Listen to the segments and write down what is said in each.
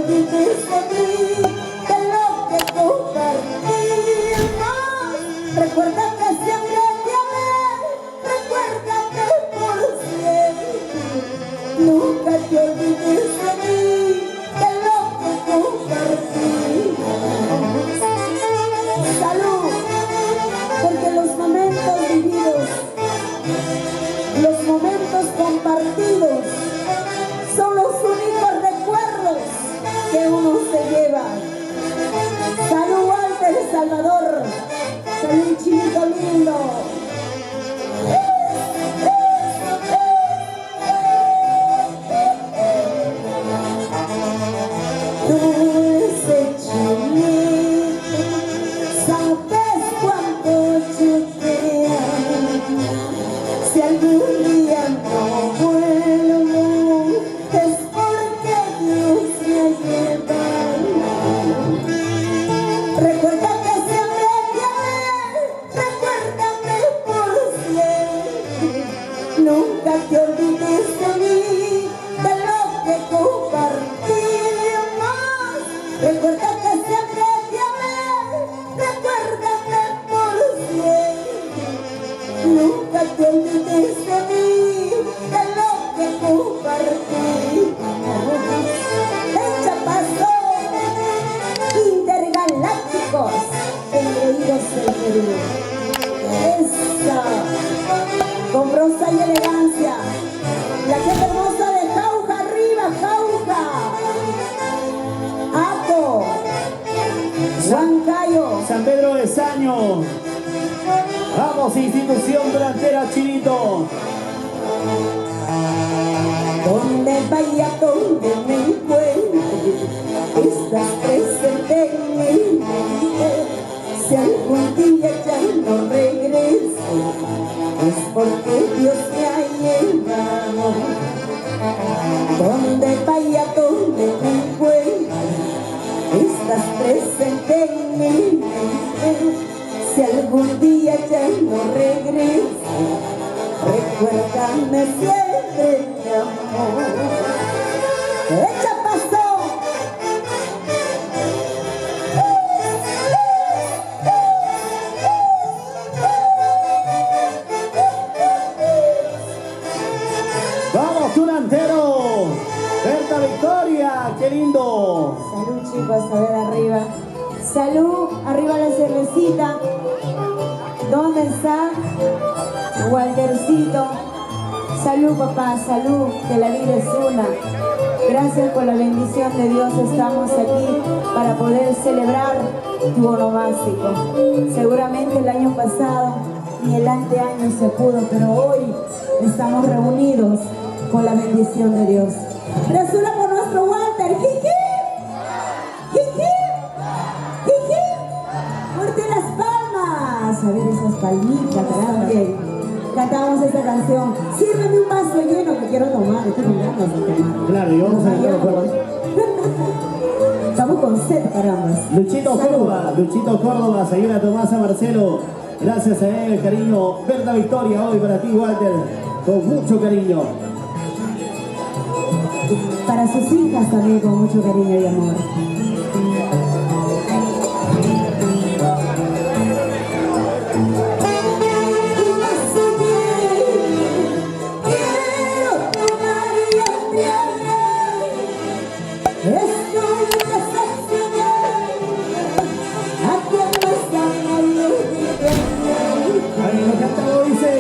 olvides de mí, de lo que compartimos. Recuerda que siempre te amé, recuerda que por siempre. Nunca te olvides de mí, de lo que compartimos. Salud, porque los momentos vividos, los momentos compartidos son los únicos recuerdos que uno se lleva. Salud, Walter Salvador. Salud, chinito lindo. Dulce chinito, sabes cuánto yo te amo. Si algún día no vuelvo, es porque Dios me ha llevado. Recuerda que siempre te amé, recuérdame por siempre. Nunca te olvides de mí, de lo que compartimos. Recuerda que siempre te amé, recuérdame por siempre. Nunca te olvides de mí, de lo que compartimos. Echa paso, intergalácticos, engreídos del Perú. Esa, con brosa y elegancia. La gente hermosa de Jauja, arriba, Jauja. Aco, Huancayo, San Pedro de Saño. Vamos, institución delantera, Chinito. donde vaya, donde me encuentre, estás presente en mi mente. Si algún día ya no regreso, es porque Dios me ha llevado. Donde vaya, donde me encuentre, estás presente en mi mente. Si algún día ya no regreso, recuérdame siempre, mi amor. ¡Echa paso! Vamos, Tunantero. Berta Victoria, qué lindo. Salud, chicos, a ver arriba. Salud, arriba la cervecita. ¿Dónde está Waltercito? Salud, papá, salud, que la vida es una. Gracias por la bendición de Dios, estamos aquí para poder celebrar tu onomástico. Seguramente el año pasado ni el anteaño se pudo, pero hoy estamos reunidos con la bendición de Dios. Resula por nuestro Walter. ¡Jiji! ¡Jiji! ¡Jiji! ¡Fuerte las palmas! A ver esas palmitas, caramba. Cantamos esta canción. Sírveme un vaso lleno que quiero tomar. Estoy con ganas de tomar. Claro, y vamos a ver los Estamos con sed, caramba. Luchito Córdoba, señora Tomasa Marcelo. Gracias a él, cariño. Berta Victoria, hoy para ti, Walter. Con mucho cariño. Para sus hijas también con mucho cariño y amor. Ahí lo cantamos, dice.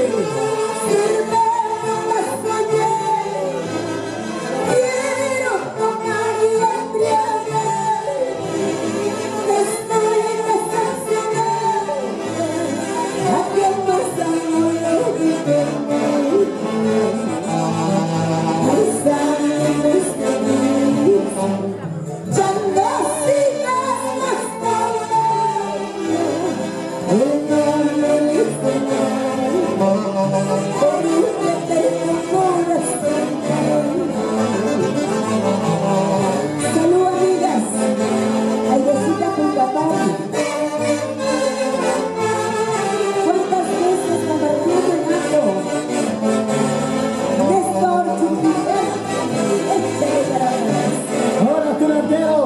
Quiero tomar y embriagar.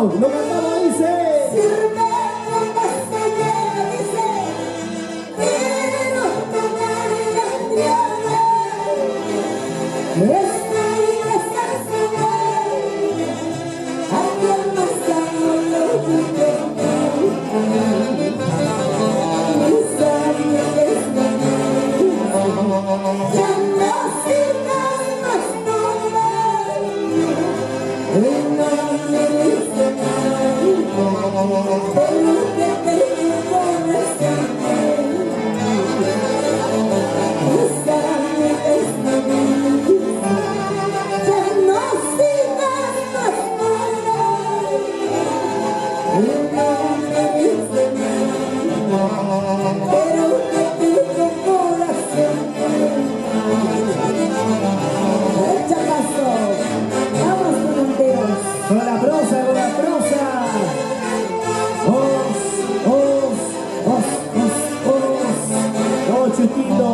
cantamos, dice. Sirve una señora, dice, quiero tomar la triada. Esta iglesia se va, aquí el manzano lo quito. Mi sangre es de mí, ya no sigas más tomar. No me dice nada, pero que tengo corazón. Mi sangre es de mí, ya no sigas más tomar. No me dice nada, pero que tengo corazón. Echa paso, vamos con un Dios. Con la prosa, con la prosa. Oh, chiquito.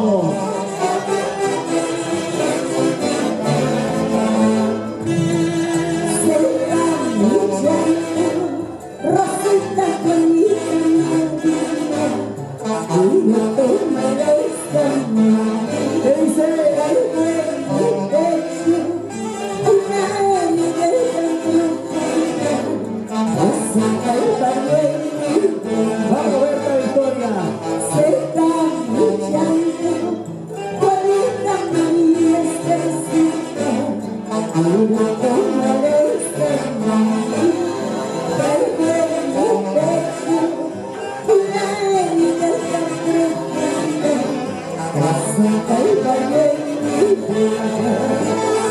Rosita con mi no tomaré esta mano. ¿Qué dice? Vamos, Berta Victoria.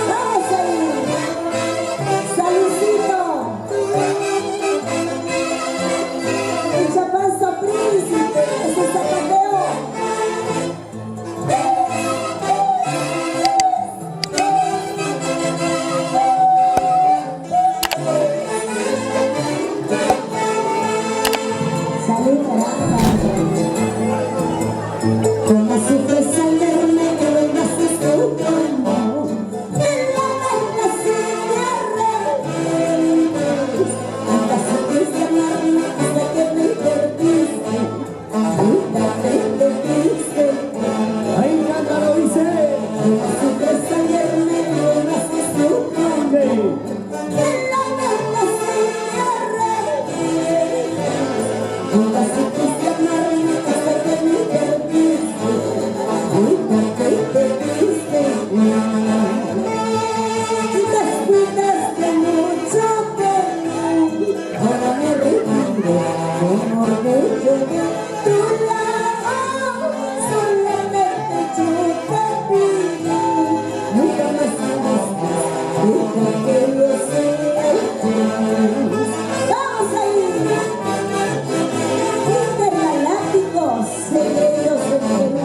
Vamos ahí. Saludcito. Echa paso, príncipe, ese zapateo. Salud, caramba. Como si fuese el negro, nace su como en la vela sin tierra. Hasta supiste amarme, hasta que me perdiste, hasta que te diste. Ahí cántalo, dice. Como si fuese el negro, nace su como en la vela sin tierra. Hasta supiste amarme, hasta que me perdiste, hasta que te diste. Descuidaste mucho de mí, ahora me arrepiento, como orgullo de tu lado, solamente yo te pido, nunca más subestes, deja que yo sea feliz. ¡Vamos ahí! Intergalácticos, seguidos de Perú.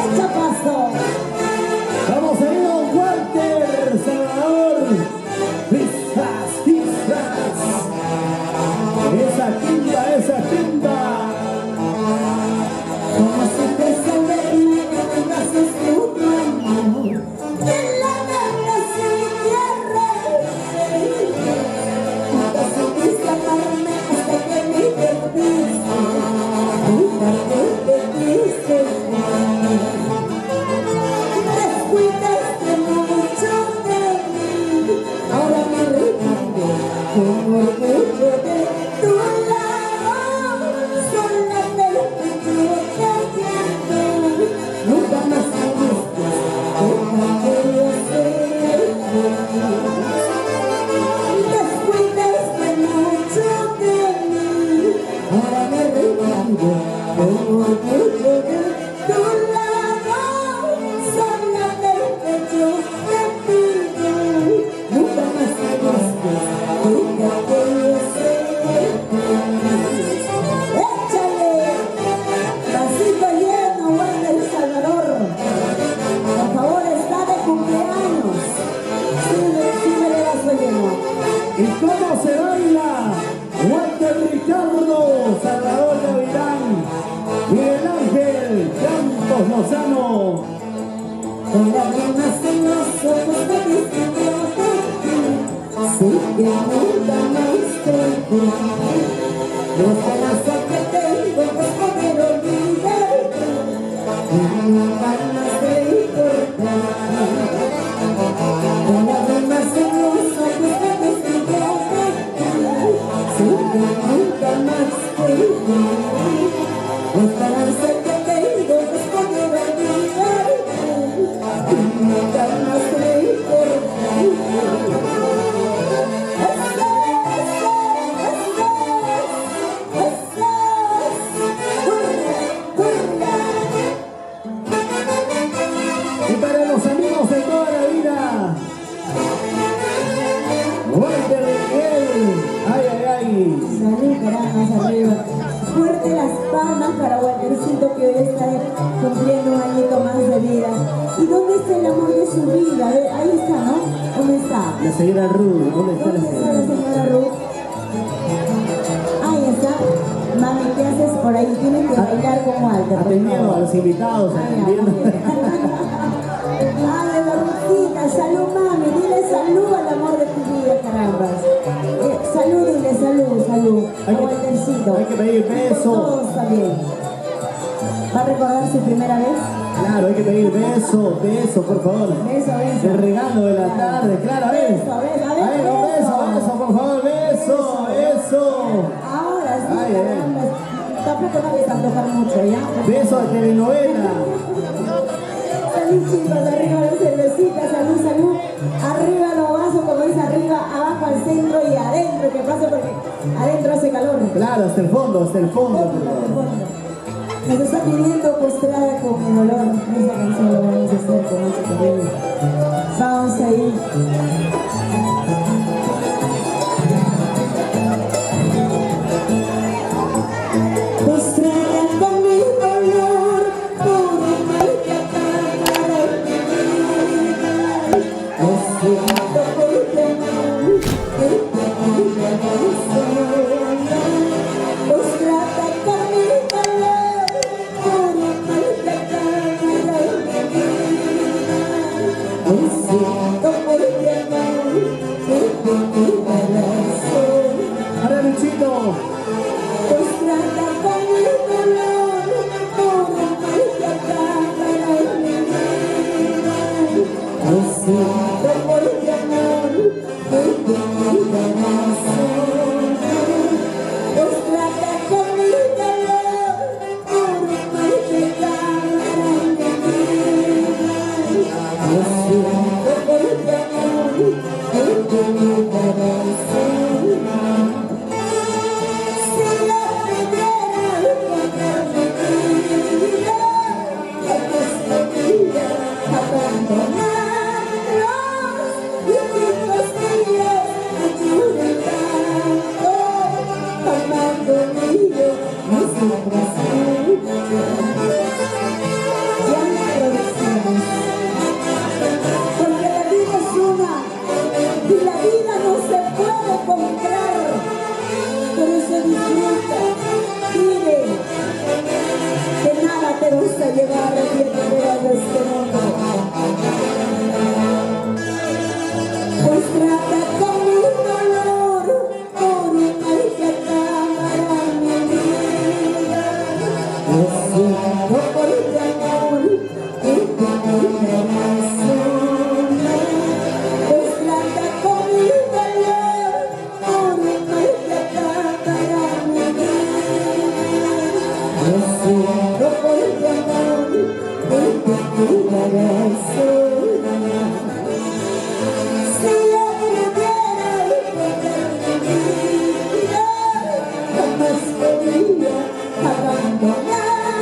¡Echa paso! Vamos a ir a un Walter, Salvador. Quizás. Esa timba. Como si fuese el negro, naces tu amor, en la vela sin tierra. Nunca supiste amarme hasta que me perdiste, hasta que te diste. Descuidaste mucho de mí, ahora me arrepiento, como orgullo de tu lado, solamente yo te quiero, nunca más me busques, deja que yo sea feliz. Descuidaste mucho de mí, ahora me arrepiento, como orgullo de tu lado, solamente yo te pido, nunca más me busques, deja que yo sea feliz. ¡Échale! Vasito lleno, Walter Salvador. Por favor, está de cumpleaños. Sí, me le vaso lleno. ¿Y cómo se baila? Walter Ricardo, Salvador Gavilán, Miguel Ángel. nunca más te vi. La esperanza que tengo es poder olvidarte y nunca más recordarte. Y para los amigos de toda la vida, Walter Miguel, ay, ay, ay. Salud, caramba, arriba. Fuerte las palmas para Waltercito, que hoy está cumpliendo un añito más de vida. ¿Y dónde está el amor de su vida? A ver, ahí está, ¿no? ¿Dónde está? La señora Ruth, ¿dónde está la ¿Dónde está la señora? señora Ruth? Ahí está. Mami, ¿qué haces por ahí? Tienes que bailar como Walter. Atendiendo a los invitados, atendiendo. Ay, la Ruthita, salud, mami. Dile salud al amor de tu vida, caramba. Salud, dile salud, salud. Hay que- Waltercito. hay que pedir beso. Por todos también. ¿Va a recordar su primera vez? Claro, hay que pedir beso, beso, por favor. Beso, beso. El regalo de la tarde, claro, a ver. Beso, beso, a ver, A ver, un beso, beso, por favor, beso, eso. Ahora sí, Ay, caramba. Tampoco no les antojar mucho, ¿ya? Beso de telenovela. Salud, chicos, arriba la cervecita, salud, salud. Arriba los vasos, como dice arriba, abajo al centro y adentro, que pase porque adentro hace calor. Claro, hasta el fondo, hasta el fondo. Nos está pidiendo postrada con el dolor. Esa canción lo vamos a hacer con mucho cariño. Vamos a ir. Postrada con mi dolor, por el mal que acaba de vivir. Lo siento por tu amor, que te quita el sol. Postrada con mi dolor, por el mal que acaba de vivir. Lo siento por tu amor, que te quita el sol. Ahora, Luchito. Postrada con mi dolor, por el mal que acaba de vivir. Lo siento por tu amor, que te quita el sol. Postrada con mi dolor, por el mal que acaba de vivir. Lo siento por tu amor, que te quita el sol. Si la pudiera encontrar mi vida, jamás podría abandonarlos. Infinitos días me ayuden tanto, amando mío, nosotras muchas. Ya no producimos, porque la vida es una, y la vida no se puede comprar. Por eso disfruta, vive, que nada te gusta llevar a que te veas de este mundo. Pues trata con mi dolor, por un mal que acaba mi vida. Lo siento por tu amor, que te quita el sol. Pues trata con mi dolor, por un mal que acaba mi vida. Lo siento por tu amor, que te quita el sol. Si yo pudiera encontrar mi vida, jamás podría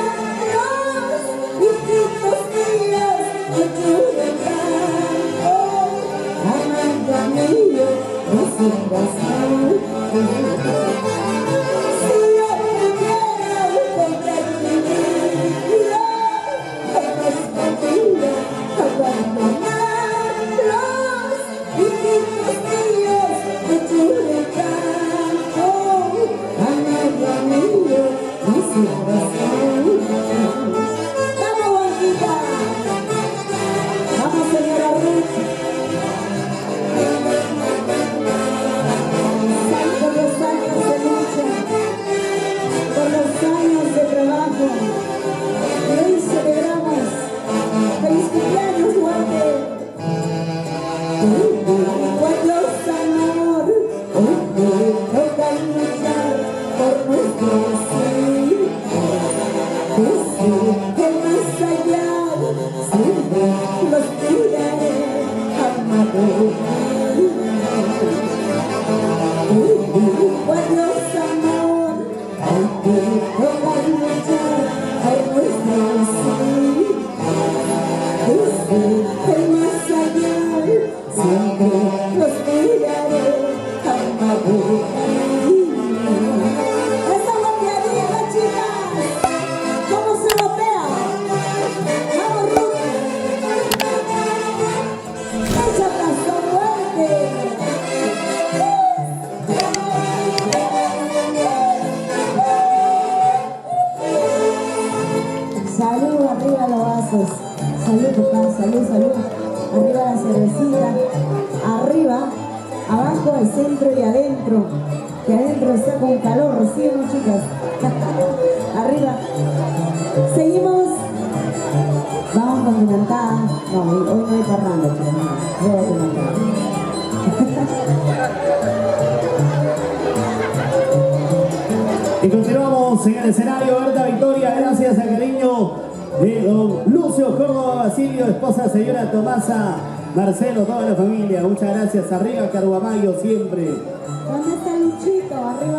abandonarlos. Infinitos días me ayuden tanto, amando a mí, nosotras muchas. Si yo pudiera encontrar mi vida, jamás podría abandonarlos. Infinitos días me ayuden tanto, amando a mí, nosotras muchas. ¡Vamos, Juanita! ¡Vamos, señora Ruth! Por los años de lucha, por los años de trabajo, y hoy celebramos. ¡Feliz cumpleaños, Walter! Cuando es amor, hoy te toca mucho. Dios amor, hay que tocar luchar, hay nuestro sí. Desde el más allá, siempre los miraré, amaré. Esa es lo que diga, chicas. ¿Cómo se europea? Vamos, Ruth. Echa abrazo fuerte. Salud, arriba los vasos. Salud, papá, salud, salud. Arriba la cervecita. Arriba, abajo, al centro y adentro. Que adentro está con calor, ¿sí o no, chicas? Arriba. Seguimos. Vamos con mi cantada. No, hoy no hay parranda, chicas. No, voy a cantar. Y continuamos en el escenario. Berta Victoria, gracias al cariño de don Lucio Córdoba Basilio, esposa señora Tomasa Marcelo, toda la familia. Muchas gracias. Arriba Carguamayo siempre. ¿Dónde está Luchito? Arriba